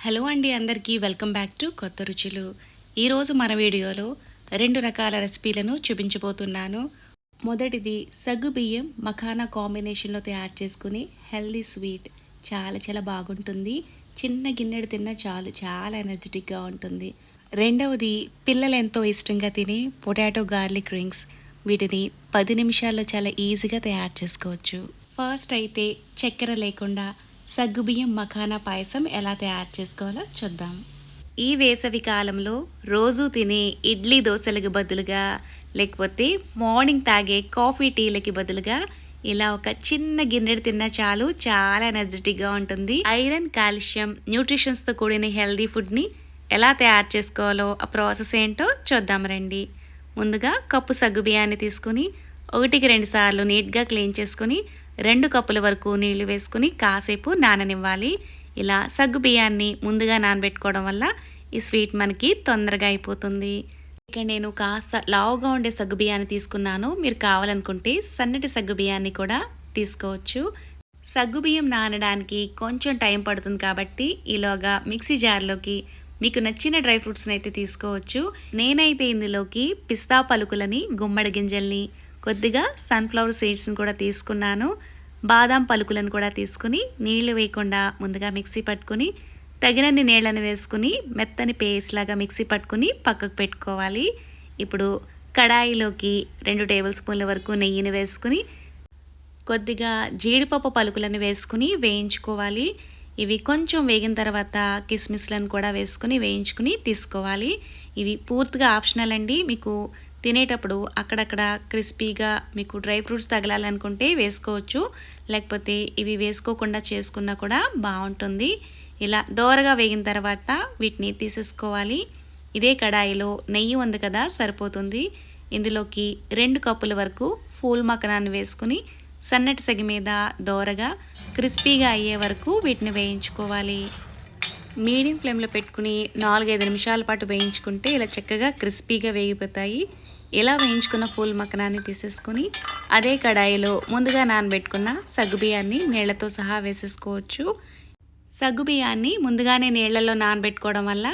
Hello అండి, అందరికీ welcome back to కొత్త రుచులు. ఈరోజు మన వీడియోలో 2 రకాల రెసిపీలను చూపించబోతున్నాను. మొదటిది సగ్గుబియ్యం మఖానా కాంబినేషన్లో తయారు చేసుకుని హెల్దీ స్వీట్. చాలా బాగుంటుంది. చిన్న గిన్నెడు తిన్నా చాలు, చాలా ఎనర్జెటిక్గా ఉంటుంది. రెండవది పిల్లలు ఎంతో ఇష్టంగా తినే పొటాటో గార్లిక్ రింగ్స్. వీటిని 10 నిమిషాల్లో చాలా ఈజీగా తయారు చేసుకోవచ్చు. ఫస్ట్ అయితే చక్కెర లేకుండా సగ్గుబియ్యం మఖానా పాయసం ఎలా తయారు చేసుకోవాలో చూద్దాం. ఈ వేసవి కాలంలో రోజు తినే ఇడ్లీ దోశలకు బదులుగా, లేకపోతే మార్నింగ్ తాగే కాఫీ టీలకి బదులుగా ఇలా ఒక చిన్న గిన్నెడు తిన్నా చాలు, చాలా ఎనర్జెటిక్గా ఉంటుంది. ఐరన్, కాల్షియం, న్యూట్రిషన్స్తో కూడిన హెల్దీ ఫుడ్ని ఎలా తయారు చేసుకోవాలో, ఆ ప్రాసెస్ ఏంటో చూద్దాం రండి. ముందుగా కప్పు సగ్గుబియ్యాన్ని తీసుకుని 1-2 సార్లు నీట్గా క్లీన్ చేసుకుని 2 కప్పుల వరకు నీళ్లు వేసుకుని కాసేపు నాననివ్వాలి. ఇలా సగ్గు బియ్యాన్ని ముందుగా నానబెట్టుకోవడం వల్ల ఈ స్వీట్ మనకి తొందరగా అయిపోతుంది. ఇక నేను కాస్త లావుగా ఉండే సగ్గు బియ్యాన్ని తీసుకున్నాను. మీరు కావాలనుకుంటే సన్నటి సగ్గు బియ్యాన్ని కూడా తీసుకోవచ్చు. సగ్గు బియ్యం నానడానికి కొంచెం టైం పడుతుంది కాబట్టి ఈలోగా మిక్సీ జార్లోకి మీకు నచ్చిన డ్రై ఫ్రూట్స్ని అయితే తీసుకోవచ్చు. నేనైతే ఇందులోకి పిస్తా పలుకులని, గుమ్మడి గింజల్ని, కొద్దిగా సన్ఫ్లవర్ సీడ్స్ని కూడా తీసుకున్నాను. బాదాం పలుకులను కూడా తీసుకుని నీళ్లు వేయకుండా ముందుగా మిక్సీ పట్టుకుని తగినన్ని నీళ్లను వేసుకుని మెత్తని పేస్ట్ లాగా మిక్సీ పట్టుకుని పక్కకు పెట్టుకోవాలి. ఇప్పుడు కడాయిలోకి 2 టేబుల్ స్పూన్ల వరకు నెయ్యిని వేసుకుని కొద్దిగా జీడిపప్పు పలుకులను వేసుకుని వేయించుకోవాలి. ఇవి కొంచెం వేగిన తర్వాత కిస్మిస్లను కూడా వేసుకుని వేయించుకుని తీసుకోవాలి. ఇవి పూర్తిగా ఆప్షనల్ అండి. మీకు తినేటప్పుడు అక్కడక్కడ క్రిస్పీగా మీకు డ్రై ఫ్రూట్స్ తగలాలనుకుంటే వేసుకోవచ్చు, లేకపోతే ఇవి వేసుకోకుండా చేసుకున్నా కూడా బాగుంటుంది. ఇలా దోరగా వేగిన తర్వాత వీటిని తీసేసుకోవాలి. ఇదే కడాయిలో నెయ్యి ఉంది కదా, సరిపోతుంది. ఇందులోకి 2 కప్పుల వరకు ఫూల్ మఖనాన్ని వేసుకుని సన్నటి సెగ మీద దోరగా క్రిస్పీగా అయ్యే వరకు వీటిని వేయించుకోవాలి. మీడియం ఫ్లేమ్లో పెట్టుకుని 4-5 నిమిషాల పాటు వేయించుకుంటే ఇలా చక్కగా క్రిస్పీగా వేగిపోతాయి. ఇలా వేయించుకున్న ఫూల్ మఖనాన్ని తీసేసుకొని అదే కడాయిలో ముందుగా నానబెట్టుకున్న సగ్గుబియ్యాన్ని నీళ్లతో సహా వేసేసుకోవచ్చు. సగ్గుబియ్యాన్ని ముందుగానే నీళ్లలో నానబెట్టుకోవడం వల్ల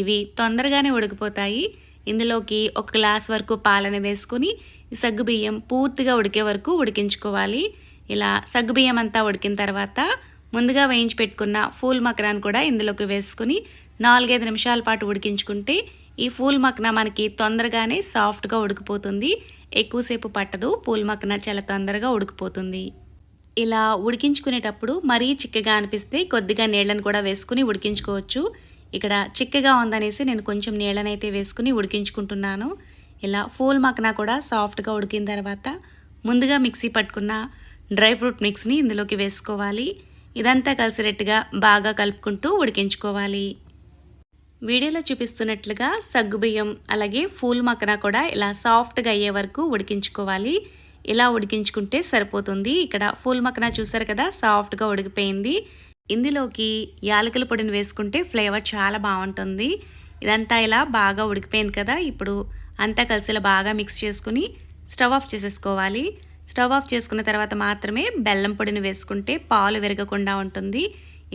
ఇవి తొందరగానే ఉడికిపోతాయి. ఇందులోకి 1 గ్లాస్ వరకు పాలను వేసుకుని ఈ సగ్గుబియ్యం పూర్తిగా ఉడికే వరకు ఉడికించుకోవాలి. ఇలా సగ్గుబియ్యం అంతా ఉడికిన తర్వాత ముందుగా వేయించి పెట్టుకున్న ఫూల్ మఖనాన్ని కూడా ఇందులోకి వేసుకుని 4-5 నిమిషాల పాటు ఉడికించుకుంటే ఈ ఫూల్ మఖనా మనకి తొందరగానే సాఫ్ట్గా ఉడికిపోతుంది. ఎక్కువసేపు పట్టదు, ఫూల్ మఖనా చాలా తొందరగా ఉడికిపోతుంది. ఇలా ఉడికించుకునేటప్పుడు మరీ చిక్కగా అనిపిస్తే కొద్దిగా నీళ్ళను కూడా వేసుకుని ఉడికించుకోవచ్చు. ఇక్కడ చిక్కగా ఉందనేసి నేను కొంచెం నీళ్ళనైతే వేసుకుని ఉడికించుకుంటున్నాను. ఇలా ఫూల్ మఖనా కూడా సాఫ్ట్గా ఉడికిన తర్వాత ముందుగా మిక్సీ పట్టుకున్న డ్రై ఫ్రూట్ మిక్స్ని ఇందులోకి వేసుకోవాలి. ఇదంతా కలిసినట్టుగా బాగా కలుపుకుంటూ ఉడికించుకోవాలి. వీడియోలో చూపిస్తున్నట్లుగా సగ్గుబియ్యం అలాగే ఫూల్ మఖనా కూడా ఇలా సాఫ్ట్గా అయ్యే వరకు ఉడికించుకోవాలి. ఇలా ఉడికించుకుంటే సరిపోతుంది. ఇక్కడ ఫూల్ మఖనా చూసారు కదా, సాఫ్ట్గా ఉడికిపోయింది. ఇందులోకి యాలకుల పొడిని వేసుకుంటే ఫ్లేవర్ చాలా బాగుంటుంది. ఇదంతా ఇలా బాగా ఉడికిపోయింది కదా, ఇప్పుడు అంతా కలిసి ఇలా బాగా మిక్స్ చేసుకుని స్టవ్ ఆఫ్ చేసేసుకోవాలి. స్టవ్ ఆఫ్ చేసుకున్న తర్వాత మాత్రమే బెల్లం పొడిని వేసుకుంటే పాలు విరగకుండా ఉంటుంది.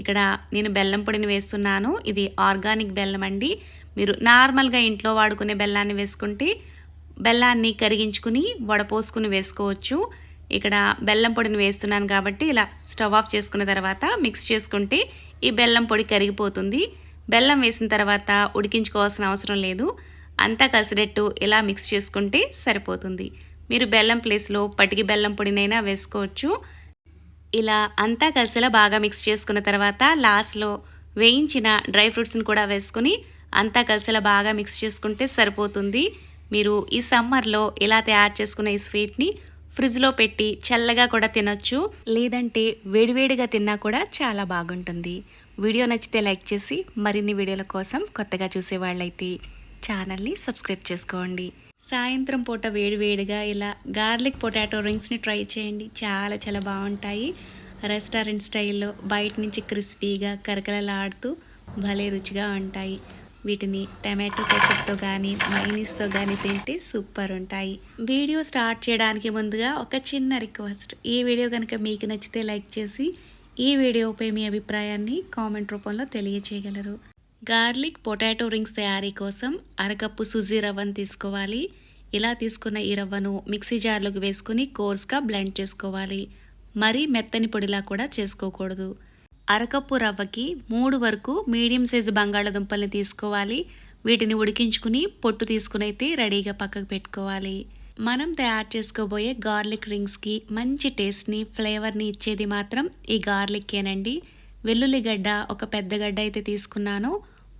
ఇక్కడ నేను బెల్లం పొడిని వేస్తున్నాను. ఇది ఆర్గానిక్ బెల్లం అండి. మీరు నార్మల్గా ఇంట్లో వాడుకునే బెల్లాన్ని వేసుకుంటే బెల్లాన్ని కరిగించుకుని వడపోసుకుని వేసుకోవచ్చు. ఇక్కడ బెల్లం పొడిని వేస్తున్నాను కాబట్టి ఇలా స్టవ్ ఆఫ్ చేసుకున్న తర్వాత మిక్స్ చేసుకుంటే ఈ బెల్లం పొడి కరిగిపోతుంది. బెల్లం వేసిన తర్వాత ఉడికించుకోవాల్సిన అవసరం లేదు. అంతా కలిసినట్టు ఇలా మిక్స్ చేసుకుంటే సరిపోతుంది. మీరు బెల్లం ప్లేస్లో పటికి బెల్లం పొడినైనా వేసుకోవచ్చు. ఇలా అంతా కలిసిలా బాగా మిక్స్ చేసుకున్న తర్వాత లాస్ట్లో వేయించిన డ్రై ఫ్రూట్స్ని కూడా వేసుకుని అంతా కలిసిలా బాగా మిక్స్ చేసుకుంటే సరిపోతుంది. మీరు ఈ సమ్మర్లో ఇలా తయారు చేసుకున్న ఈ స్వీట్ని ఫ్రిడ్జ్లో పెట్టి చల్లగా కూడా తినొచ్చు, లేదంటే వేడివేడిగా తిన్నా కూడా చాలా బాగుంటుంది. వీడియో నచ్చితే లైక్ చేసి మరిన్ని వీడియోల కోసం కొత్తగా చూసేవాళ్ళైతే ఛానల్ని సబ్స్క్రైబ్ చేసుకోండి. సాయంత్రం పూట వేడివేడిగా ఇలా గార్లిక్ పొటాటో రింగ్స్ని ట్రై చేయండి. చాలా బాగుంటాయి. రెస్టారెంట్ స్టైల్లో బయట నుంచి క్రిస్పీగా కరకరలాడుతూ భలే రుచిగా ఉంటాయి. వీటిని టమాటో కెచప్తో కానీ మైనీస్తో కానీ తింటే సూపర్ ఉంటాయి. వీడియో స్టార్ట్ చేయడానికి ముందుగా ఒక చిన్న రిక్వెస్ట్. ఈ వీడియో కనుక మీకు నచ్చితే లైక్ చేసి ఈ వీడియోపై మీ అభిప్రాయాన్ని కామెంట్ రూపంలో తెలియచేయగలరు. గార్లిక్ పొటాటో రింగ్స్ తయారీ కోసం అరకప్పు సుజీ రవ్వను తీసుకోవాలి. ఇలా తీసుకున్న ఈ రవ్వను మిక్సీ జార్లోకి వేసుకుని కోర్స్గా బ్లెండ్ చేసుకోవాలి. మరీ మెత్తని పొడిలా కూడా చేసుకోకూడదు. అరకప్పు రవ్వకి 3 వరకు మీడియం సైజు బంగాళాదుంపల్ని తీసుకోవాలి. వీటిని ఉడికించుకుని పొట్టు తీసుకుని అయితే రెడీగా పక్కకు పెట్టుకోవాలి. మనం తయారు చేసుకోబోయే గార్లిక్ రింగ్స్కి మంచి టేస్ట్ని, ఫ్లేవర్ని ఇచ్చేది మాత్రం ఈ గార్లిక్కేనండి. వెల్లుల్లిగడ్డ ఒక పెద్ద గడ్డ అయితే తీసుకున్నాను.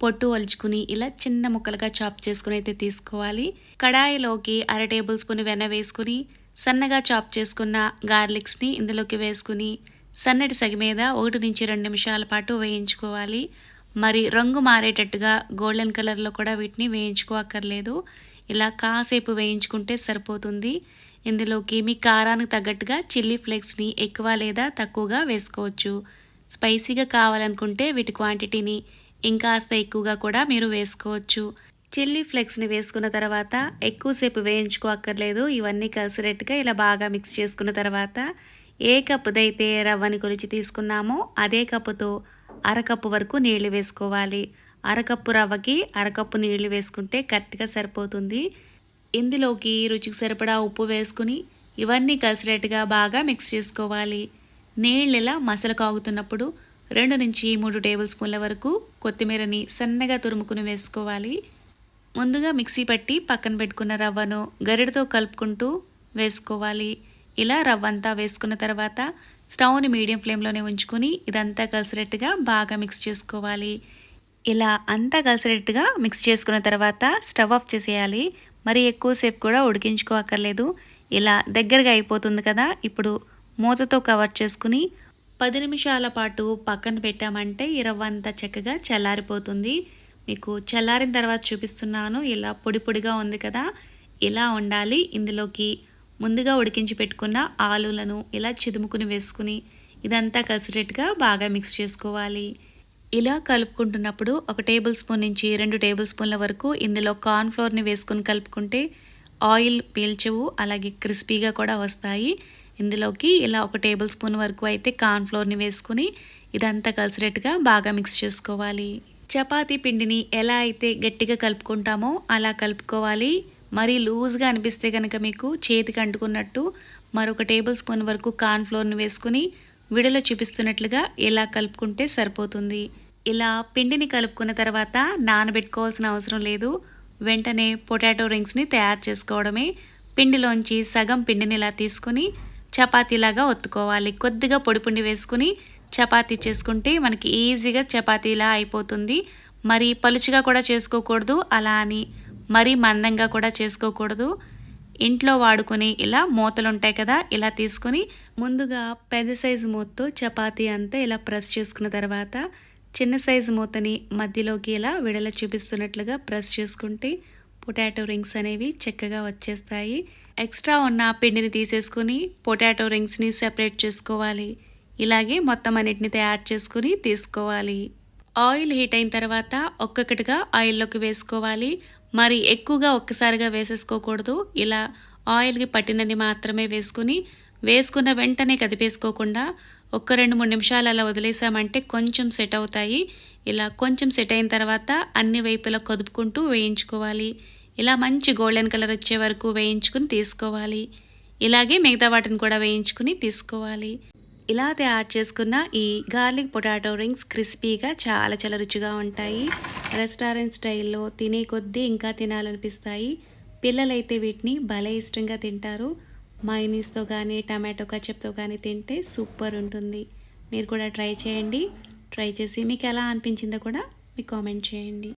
పొట్టు ఒలుచుకుని ఇలా చిన్న ముక్కలుగా చాప్ చేసుకుని అయితే తీసుకోవాలి. కడాయిలోకి 1/2 టేబుల్ స్పూన్ వెన్న వేసుకుని సన్నగా చాప్ చేసుకున్న గార్లిక్స్ని ఇందులోకి వేసుకుని సన్నటి సగి మీద 1 నుంచి 2 నిమిషాల పాటు వేయించుకోవాలి. మరి రంగు మారేటట్టుగా గోల్డెన్ కలర్లో కూడా వీటిని వేయించుకోక్కర్లేదు. ఇలా కాసేపు వేయించుకుంటే సరిపోతుంది. ఇందులోకి మీ కారానికి తగ్గట్టుగా చిల్లీ ఫ్లేక్స్ని ఎక్కువ లేదా తక్కువగా వేసుకోవచ్చు. స్పైసీగా కావాలనుకుంటే వీటి క్వాంటిటీని ఇంకాస్త ఎక్కువగా కూడా మీరు వేసుకోవచ్చు. చిల్లీ ఫ్లేక్స్ని వేసుకున్న తర్వాత ఎక్కువసేపు వేయించుకోక్కర్లేదు. ఇవన్నీ కలిసినట్టుగా ఇలా బాగా మిక్స్ చేసుకున్న తర్వాత ఏ కప్పుదైతే రవ్వని కొలిచి తీసుకున్నామో అదే కప్పుతో అరకప్పు వరకు నీళ్లు వేసుకోవాలి. అరకప్పు రవ్వకి అరకప్పు నీళ్లు వేసుకుంటే కరెక్ట్గా సరిపోతుంది. ఇందులోకి రుచికి సరిపడా ఉప్పు వేసుకుని ఇవన్నీ కలిసినట్టుగా బాగా మిక్స్ చేసుకోవాలి. నీళ్ళు ఇలా మసలు కాగుతున్నప్పుడు 2 నుంచి 3 టేబుల్ స్పూన్ల వరకు కొత్తిమీరని సన్నగా తురుముకుని వేసుకోవాలి. ముందుగా మిక్సీ పట్టి పక్కన పెట్టుకున్న రవ్వను గరిటతో కలుపుకుంటూ వేసుకోవాలి. ఇలా రవ్వ అంతా వేసుకున్న తర్వాత స్టవ్ని మీడియం ఫ్లేమ్లోనే ఉంచుకొని ఇదంతా కలిసినట్టుగా బాగా మిక్స్ చేసుకోవాలి. ఇలా అంతా కలిసినట్టుగా మిక్స్ చేసుకున్న తర్వాత స్టవ్ ఆఫ్ చేసేయాలి. మరి ఎక్కువసేపు కూడా ఉడికించుకోక్కర్లేదు. ఇలా దగ్గరగా అయిపోతుంది కదా. ఇప్పుడు మూతతో కవర్ చేసుకుని 10 నిమిషాల పాటు పక్కన పెట్టామంటే ఈ రవ్వ అంతా చక్కగా చల్లారిపోతుంది. మీకు చల్లారిన తర్వాత చూపిస్తున్నాను. ఇలా పొడి పొడిగా ఉంది కదా, ఇలా ఉండాలి. ఇందులోకి ముందుగా ఉడికించి పెట్టుకున్న ఆలులను ఇలా చిదుముకుని వేసుకుని ఇదంతా కలిసినట్టుగా బాగా మిక్స్ చేసుకోవాలి. ఇలా కలుపుకుంటున్నప్పుడు 1 టేబుల్ స్పూన్ నుంచి 2 టేబుల్ స్పూన్ల వరకు ఇందులో కార్న్ఫ్లోర్ని వేసుకుని కలుపుకుంటే ఆయిల్ పీల్చవు, అలాగే క్రిస్పీగా కూడా వస్తాయి. ఇందులోకి ఇలా 1 టేబుల్ స్పూన్ వరకు అయితే కార్న్ఫ్లోర్ని వేసుకుని ఇదంతా కలిసినట్టుగా బాగా మిక్స్ చేసుకోవాలి. చపాతీ పిండిని ఎలా అయితే గట్టిగా కలుపుకుంటామో అలా కలుపుకోవాలి. మరీ లూజ్గా అనిపిస్తే కనుక మీకు చేతికి అంటుకున్నట్టు మరొక టేబుల్ స్పూన్ వరకు కార్న్ఫ్లోర్ని వేసుకుని వీడియోలో చూపిస్తున్నట్లుగా ఇలా కలుపుకుంటే సరిపోతుంది. ఇలా పిండిని కలుపుకున్న తర్వాత నానబెట్టుకోవాల్సిన అవసరం లేదు. వెంటనే పొటాటో రింగ్స్ని తయారు చేసుకోవడమే. పిండిలోంచి సగం పిండిని ఇలా తీసుకుని చపాతీలాగా ఒత్తుకోవాలి. కొద్దిగా పొడి పిండి వేసుకుని చపాతీ చేసుకుంటే మనకి ఈజీగా చపాతీలా అయిపోతుంది. మరి పలుచగా కూడా చేసుకోకూడదు, అలా అని మరీ మందంగా కూడా చేసుకోకూడదు. ఇంట్లో వాడుకుని ఇలా మూతలు ఉంటాయి కదా, ఇలా తీసుకుని ముందుగా పెద్ద సైజు మూతతో చపాతీ అంతా ఇలా ప్రెస్ చేసుకున్న తర్వాత చిన్న సైజు మూతని మధ్యలోకి ఇలా విడల చూపిస్తున్నట్లుగా ప్రెస్ చేసుకుంటే పొటాటో రింగ్స్ అనేవి చక్కగా వచ్చేస్తాయి. ఎక్స్ట్రా ఉన్న పిండిని తీసేసుకుని పొటాటో రింగ్స్ని సెపరేట్ చేసుకోవాలి. ఇలాగే మొత్తం అన్నిటిని తయారు చేసుకుని తీసుకోవాలి. ఆయిల్ హీట్ అయిన తర్వాత ఒక్కొక్కటిగా ఆయిల్లోకి వేసుకోవాలి. మరి ఎక్కువగా ఒక్కసారిగా వేసేసుకోకూడదు. ఇలా ఆయిల్కి పట్టినని మాత్రమే వేసుకున్న వెంటనే కదిపేసుకోకుండా 1-2-3 నిమిషాలు అలా వదిలేసామంటే కొంచెం సెట్ అవుతాయి. ఇలా కొంచెం సెట్ అయిన తర్వాత అన్ని వైపులా కదుపుకుంటూ వేయించుకోవాలి. ఇలా మంచి గోల్డెన్ కలర్ వచ్చే వరకు వేయించుకుని తీసుకోవాలి. ఇలాగే మిగతా వాటిని కూడా వేయించుకుని తీసుకోవాలి. ఇలా తయారు చేసుకున్న ఈ గార్లిక్ పొటాటో రింగ్స్ క్రిస్పీగా చాలా చాలా రుచిగా ఉంటాయి. రెస్టారెంట్ స్టైల్లో తినే కొద్దీ ఇంకా తినాలనిపిస్తాయి. పిల్లలైతే వీటిని భలే ఇష్టంగా తింటారు. మయోనీస్తో కానీ టమాటో కచప్తో కానీ తింటే సూపర్ ఉంటుంది. మీరు కూడా ట్రై చేయండి. ట్రై చేసి మీకు ఎలా అనిపించిందో కూడా మీకు కామెంట్ చేయండి.